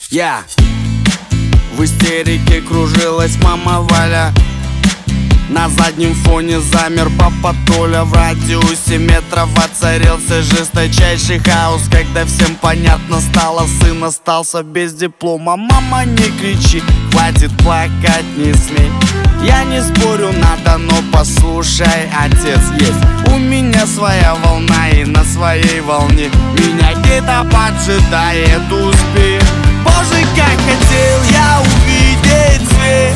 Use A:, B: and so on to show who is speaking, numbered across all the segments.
A: В истерике кружилась мама Валя. На заднем фоне замер папа Толя. В радиусе метров воцарился жесточайший хаос, когда всем понятно стало: сын остался без диплома. Мама, не кричи, хватит плакать, не смей. Я не спорю, надо, но послушай, отец есть. У меня своя волна, и на своей волне меня где-то поджидает успех. Боже, как хотел я увидеть свет,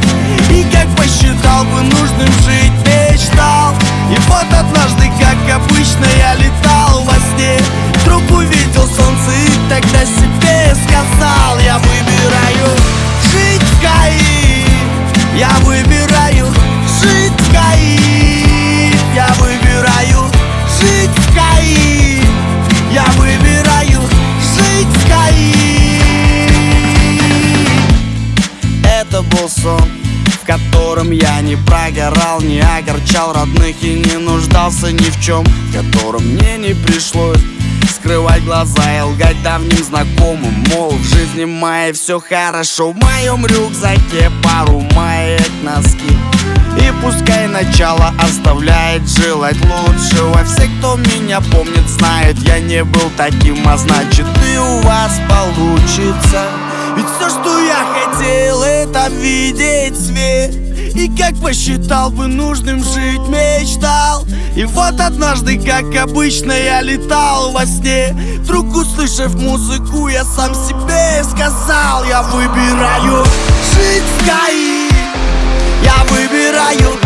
A: и как посчитал бы нужным жить, мечтал. И вот однажды, как обычно, я летал во сне, вдруг увидел солнце и тогда себе сказал: я выбираю жить в Каире, я выбираю жить в Каире, я выбираю жить в Каире, я выбираю жить в Каире. Это был сон, в котором я не прогорал, не огорчал родных и не нуждался ни в чем, в котором мне не пришлось скрывать глаза и лгать давним знакомым, мол, в жизни моей все хорошо. В моем рюкзаке пару маек, носки, и пускай начало оставляет желать лучшего. Все, кто меня помнит, знают, я не был таким, а значит и у вас получится. Ведь все, что я хотел, это видеть свет, и как посчитал бы нужным жить, мечтал. И вот однажды, как обычно, я летал во сне, вдруг услышав музыку, я сам себе сказал: я выбираю жить в Каире, я выбираю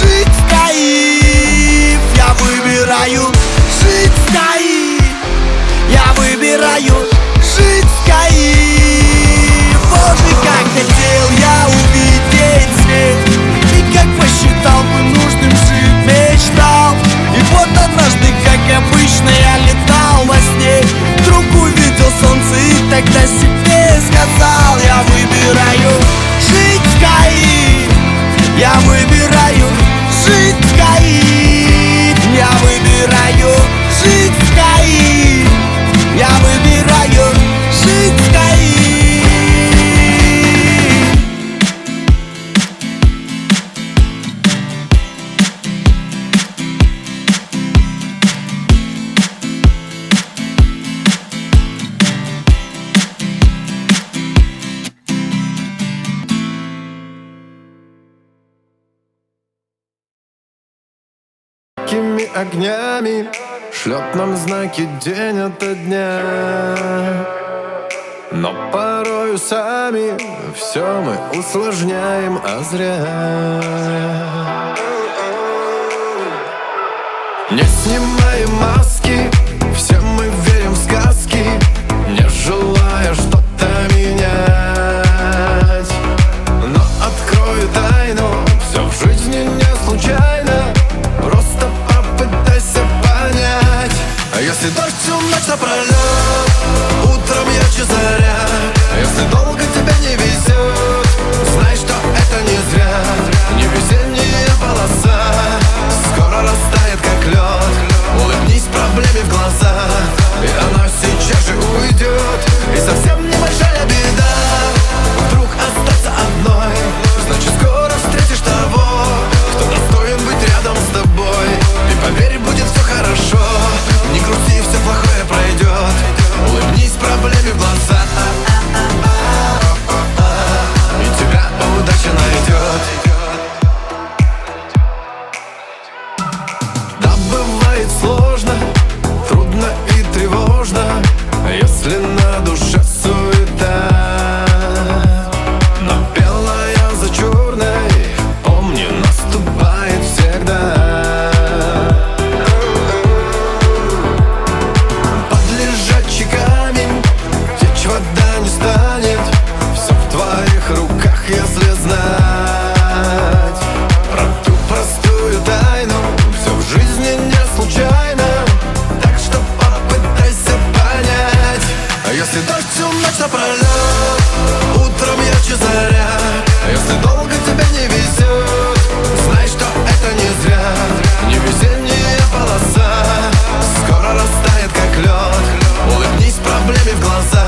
A: жить в Каире, я выбираю жить в Каире, я выбираю жить в Каире. Боже, как хотел я увидеть свет, и как посчитал бы нужным жить, мечтал. И вот однажды, как обычно, я летал во сне, вдруг увидел солнце и тогда себе сказал: я выбираю жить в Каире, я выбираю жить в Каире, я выбираю жить в Каире, я выбираю жить в Каире.
B: Какими огнями шлет нам знаки день ото дня, но порою сами все мы усложняем, а зря. Не снимаем маски, все мы верим в сказки, не желая что-то менять. Но открою тайну, все в жизни не случайно, просто попытайся понять. А если дождь всю ночь напролет, утром ярче заря, если долго тебя не везет, знай, что это не зря. Не весенняя полоса скоро растает, как лед. Улыбнись проблеме в глаза, и она сейчас же уйдет. И совсем небольшая беда вдруг остаться одной, значит скоро встретишь того, кто достоин быть рядом с тобой. И поверь, будет все хорошо, не грусти, все плохое пройдет. Улыбнись проблеме в глаза, и тебя удача найдет. Да, бывает сложно, трудно и тревожно, если на душе суета. Но белая за черной, помни, наступает всегда. Под лежачий камень течь вода не станет, все в твоих руках, если знать про ту простую тайну. Все в жизни не случайно, так что попытайся понять. А если дождь всю ночь напролет, утром ярче заря, если долго тебя не везет, знай, что это не зря. Не весенняя полоса скоро растает, как лед. Улыбнись проблеме в глаза,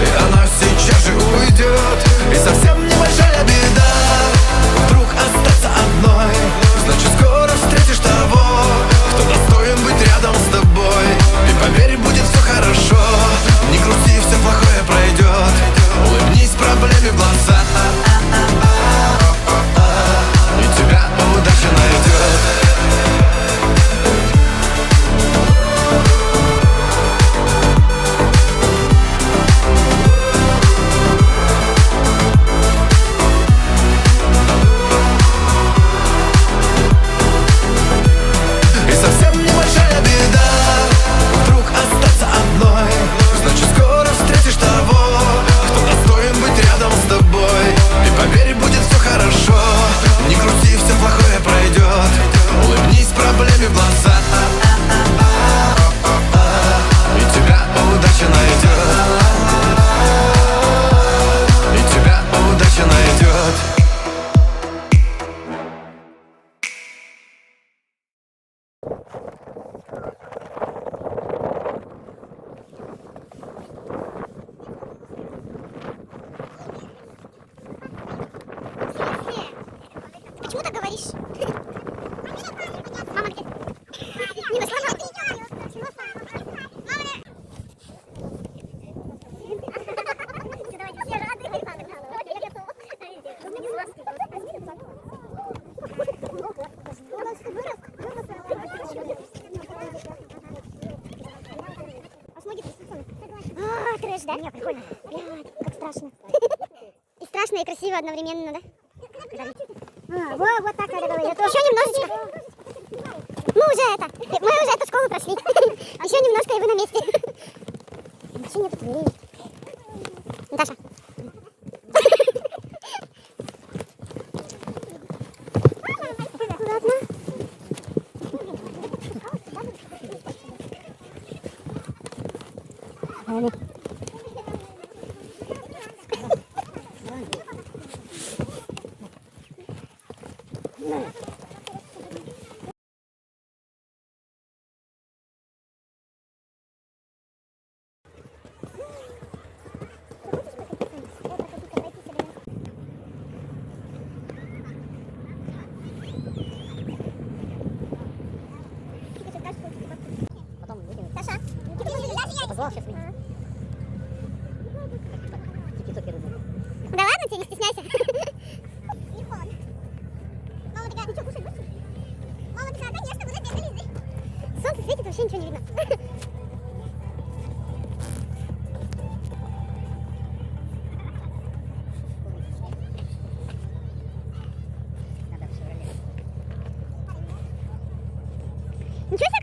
B: и она сейчас сейчас же уйдет. И совсем небольшая беда вдруг остаться одной. Значит, скоро встретишь того, кто достоин быть рядом с тобой. И поверь, будет все хорошо. Не грусти, все плохое пройдет. Улыбнись проблеме в глаза, и тебя удача найдет. И совсем небольшая беда вдруг остаться одной. Значит, скоро встретишь того, кто достоин быть рядом с тобой. И поверь, будет все хорошо. Не грусти, все плохое пройдет. Улыбнись проблеме в глаза, и тебя удача найдет. И тебя удача найдет.
C: Почему так говоришь? Мама где? Не нашла маму? Трэш, да? Нет, прикольно. Блядь, как страшно. И страшно, и красиво одновременно, да? Вот так надо говорить. Еще немножечко. Мы уже эту школу прошли. Еще немножко, и вы на месте. Вообще нету дверей. Наташа. Аккуратно. Саша,
D: Позвал сейчас меня.
C: да ладно тебе, не стесняйся. Не холодно. Мама такая, ты что, кушать будешь? Мама такая, конечно, буду без залезы. Солнце светит, вообще ничего не видно. Ничего себе,